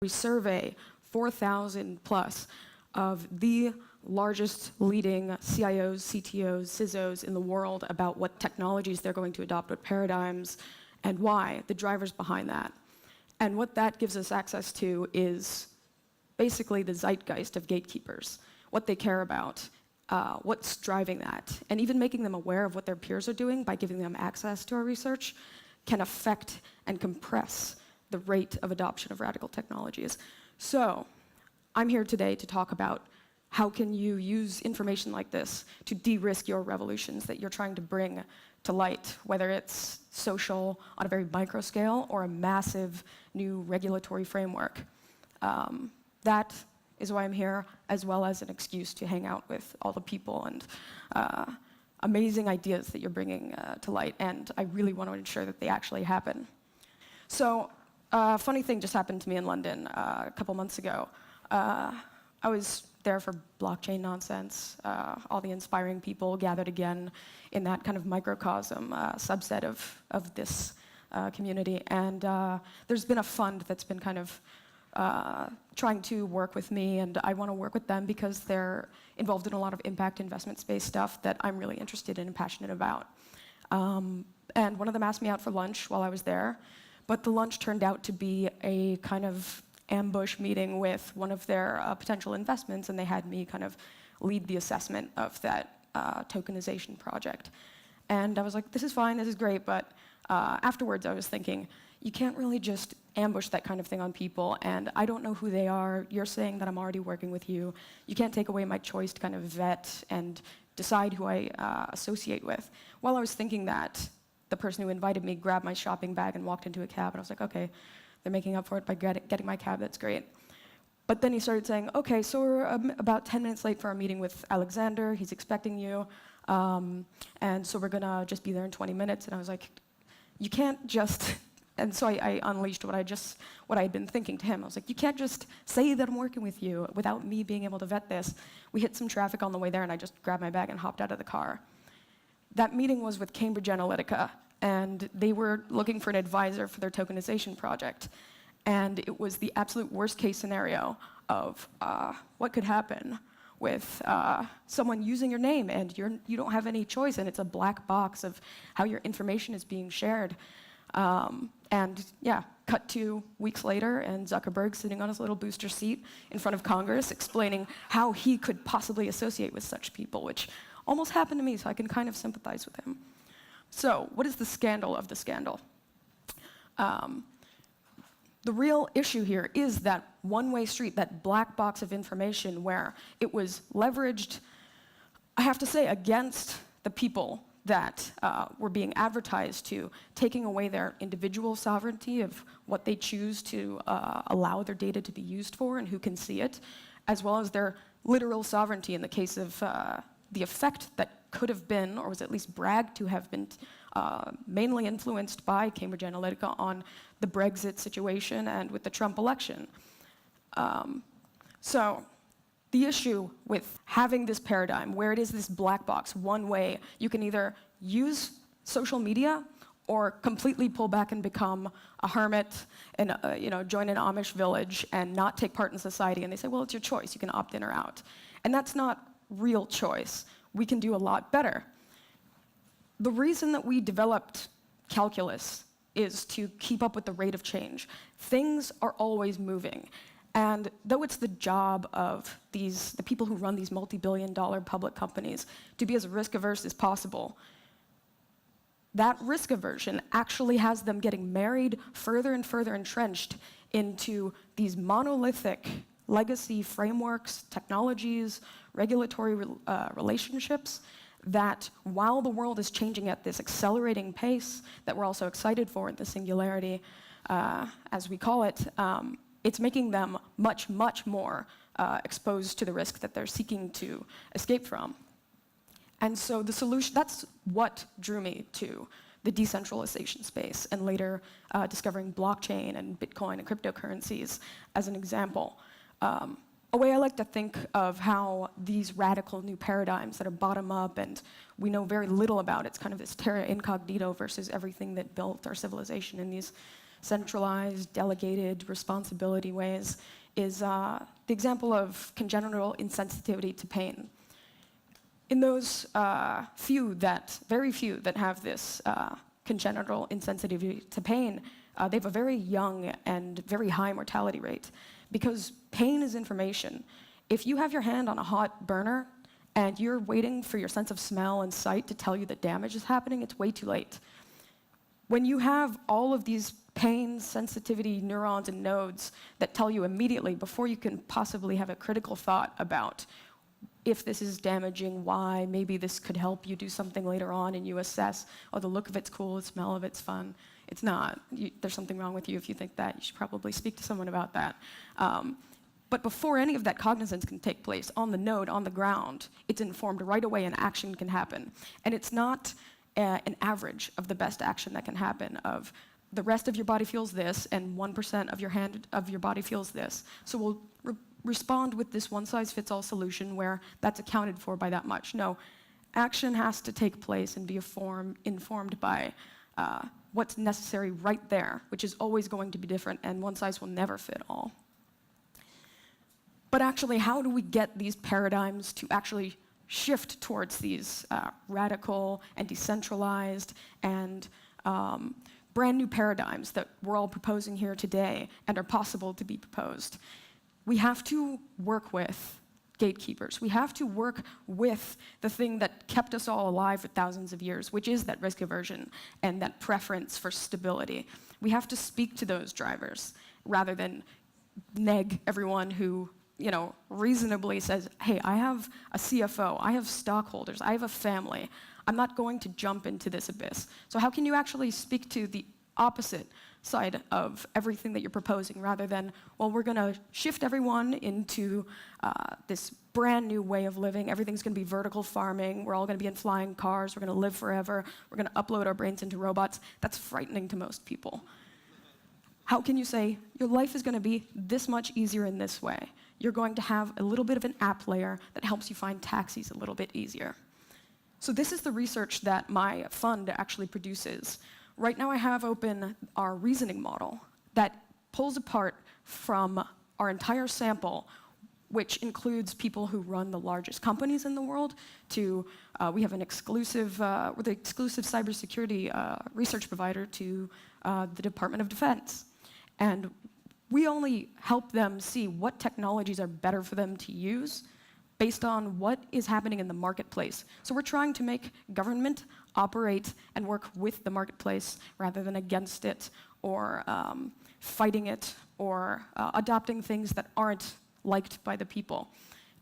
We survey 4,000 plus of the largest leading CIOs, CTOs, CISOs in the world about what technologies they're going to adopt, what paradigms, and why, the drivers behind that. And what that gives us access to is basically the zeitgeist of gatekeepers, what they care about, what's driving that, and even making them aware of what their peers are doing by giving them access to our research can affect and compress the rate of adoption of radical technologies. So I'm here today to talk about how can you use information like this to de-risk your revolutions that you're trying to bring to light, whether it's social on a very micro scale or a massive new regulatory framework. That is why I'm here, as well as an excuse to hang out with all the people and amazing ideas that you're bringing to light, and I really want to ensure that they actually happen. So, a funny thing just happened to me in London a couple months ago. I was there for blockchain nonsense. All the inspiring people gathered again in that kind of microcosm subset of this community. And there's been a fund that's been kind of trying to work with me, and I want to work with them because they're involved in a lot of impact investment space stuff that I'm really interested in and passionate about. And one of them asked me out for lunch while I was there, but the lunch turned out to be a kind of ambush meeting with one of their potential investments, and they had me kind of lead the assessment of that tokenization project. And I was like, this is fine, this is great, but afterwards I was thinking, you can't really just ambush that kind of thing on people, and I don't know who they are. You're saying that I'm already working with you. You can't take away my choice to kind of vet and decide who I associate with. While I was thinking that, the person who invited me grabbed my shopping bag and walked into a cab, and I was like, okay, they're making up for it by getting my cab, that's great. But then he started saying, okay, so we're about 10 minutes late for our meeting with Alexander, he's expecting you, and so we're gonna just be there in 20 minutes, and I was like, you can't just, and so I unleashed what I had been thinking to him. I was like, you can't just say that I'm working with you without me being able to vet this. We hit some traffic on the way there, and I just grabbed my bag and hopped out of the car. That meeting was with Cambridge Analytica, and they were looking for an advisor for their tokenization project. And it was the absolute worst case scenario of what could happen with someone using your name, and you don't have any choice, and it's a black box of how your information is being shared. And yeah, cut 2 weeks later, and Zuckerberg sitting on his little booster seat in front of Congress explaining how he could possibly associate with such people, which almost happened to me, so I can kind of sympathize with him. So, what is the scandal of the scandal? The real issue here is that one-way street, that black box of information where it was leveraged, I have to say, against the people that were being advertised to, taking away their individual sovereignty of what they choose to allow their data to be used for and who can see it, as well as their literal sovereignty in the case of the effect that could have been, or was at least bragged to have been, mainly influenced by Cambridge Analytica on the Brexit situation and with the Trump election. So the issue with having this paradigm where it is this black box, one way, you can either use social media or completely pull back and become a hermit and join an Amish village and not take part in society. And they say, well, it's your choice. You can opt in or out. And that's not real choice. We can do a lot better. The reason that we developed calculus is to keep up with the rate of change. Things are always moving. And though it's the job of the people who run these multi-billion-dollar public companies to be as risk-averse as possible, that risk aversion actually has them getting married further and further entrenched into these monolithic legacy frameworks, technologies, regulatory relationships that, while the world is changing at this accelerating pace that we're also excited for in the singularity, as we call it, it's making them much, much more exposed to the risk that they're seeking to escape from. And so the solution, that's what drew me to the decentralization space, and later discovering blockchain and Bitcoin and cryptocurrencies as an example. A way I like to think of how these radical new paradigms that are bottom-up and we know very little about, it's kind of this terra incognito versus everything that built our civilization in these centralized, delegated responsibility ways is the example of congenital insensitivity to pain. In those very few that have this congenital insensitivity to pain, they have a very young and very high mortality rate because pain is information. If you have your hand on a hot burner and you're waiting for your sense of smell and sight to tell you that damage is happening, it's way too late. When you have all of these pain sensitivity neurons and nodes that tell you immediately before you can possibly have a critical thought about if this is damaging, why, maybe this could help you do something later on and you assess, oh, the look of it's cool, the smell of it's fun. It's not. There's something wrong with you if you think that. You should probably speak to someone about that. But before any of that cognizance can take place on the node, on the ground, it's informed right away and action can happen. And it's not an average of the best action that can happen of the rest of your body feels this and 1% of your body feels this. So we'll respond with this one-size-fits-all solution where that's accounted for by that much. No, action has to take place and be informed by what's necessary right there, which is always going to be different, and one size will never fit all. But actually, how do we get these paradigms to actually shift towards these radical and decentralized and brand new paradigms that we're all proposing here today and are possible to be proposed? We have to work with gatekeepers. We have to work with the thing that kept us all alive for thousands of years, which is that risk aversion and that preference for stability. We have to speak to those drivers rather than neg everyone who reasonably says, hey, I have a CFO, I have stockholders, I have a family. I'm not going to jump into this abyss. So how can you actually speak to the opposite side of everything that you're proposing rather than, well, we're going to shift everyone into this brand new way of living. Everything's going to be vertical farming. We're all going to be in flying cars. We're going to live forever. We're going to upload our brains into robots. That's frightening to most people. How can you say your life is going to be this much easier in this way? You're going to have a little bit of an app layer that helps you find taxis a little bit easier. So this is the research that my fund actually produces. Right now I have open our reasoning model that pulls apart from our entire sample, which includes people who run the largest companies in the world, to we have an exclusive, we're the exclusive cybersecurity research provider to the Department of Defense. And we only help them see what technologies are better for them to use based on what is happening in the marketplace. So we're trying to make government operate and work with the marketplace rather than against it or fighting it or adopting things that aren't liked by the people.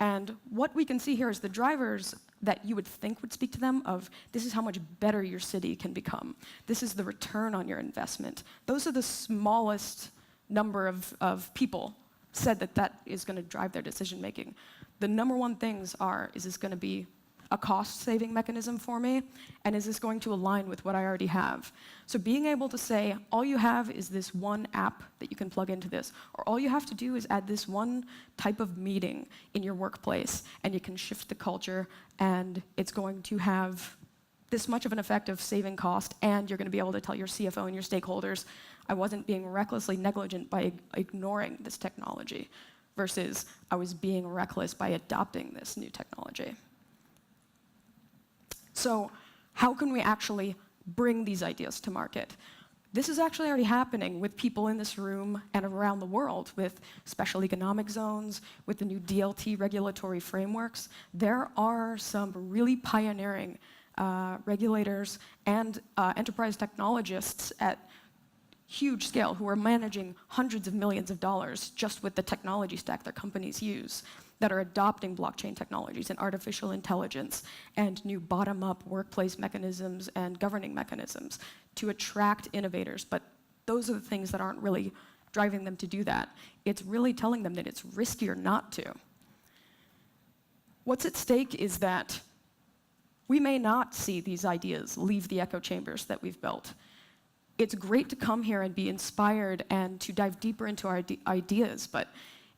And what we can see here is the drivers that you would think would speak to them of this is how much better your city can become. This is the return on your investment. Those are the smallest number of people said that is going to drive their decision making. The number one things are, is this going to be a cost-saving mechanism for me? And is this going to align with what I already have? So being able to say, all you have is this one app that you can plug into this, or all you have to do is add this one type of meeting in your workplace, and you can shift the culture, and it's going to have this much of an effect of saving cost, and you're going to be able to tell your CFO and your stakeholders, I wasn't being recklessly negligent by ignoring this technology, versus I was being reckless by adopting this new technology. So how can we actually bring these ideas to market? This is actually already happening with people in this room and around the world with special economic zones, with the new DLT regulatory frameworks. There are some really pioneering regulators and enterprise technologists at huge scale who are managing hundreds of millions of dollars just with the technology stack their companies use, that are adopting blockchain technologies and artificial intelligence and new bottom-up workplace mechanisms and governing mechanisms to attract innovators. But those are the things that aren't really driving them to do that. It's really telling them that it's riskier not to. What's at stake is that we may not see these ideas leave the echo chambers that we've built. It's great to come here and be inspired and to dive deeper into our ideas, but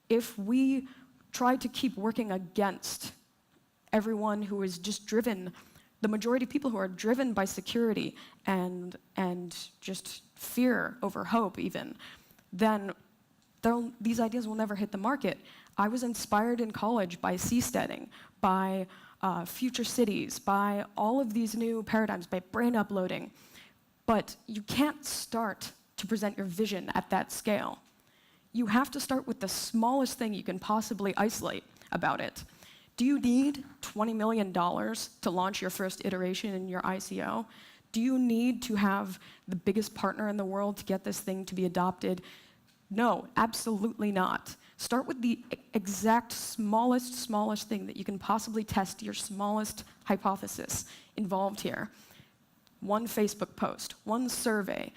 if we try to keep working against everyone who is just driven, the majority of people who are driven by security and just fear over hope even, then these ideas will never hit the market. I was inspired in college by seasteading, by future cities, by all of these new paradigms, by brain uploading. But you can't start to present your vision at that scale. You have to start with the smallest thing you can possibly isolate about it. Do you need $20 million to launch your first iteration in your ICO? Do you need to have the biggest partner in the world to get this thing to be adopted? No, absolutely not. Start with the exact smallest thing that you can possibly test your smallest hypothesis involved here. One Facebook post, one survey.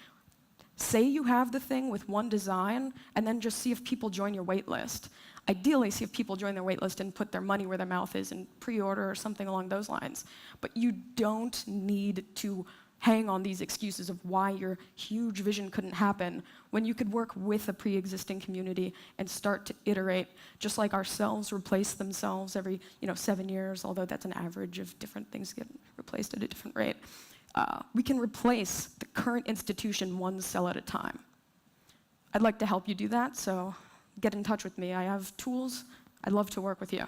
Say you have the thing with one design, and then just see if people join your wait list. Ideally, see if people join their wait list and put their money where their mouth is and pre-order or something along those lines. But you don't need to hang on these excuses of why your huge vision couldn't happen when you could work with a pre-existing community and start to iterate, just like ourselves replace themselves every 7 years, although that's an average of different things get replaced at a different rate. We can replace the current institution one cell at a time. I'd like to help you do that, so get in touch with me. I have tools. I'd love to work with you.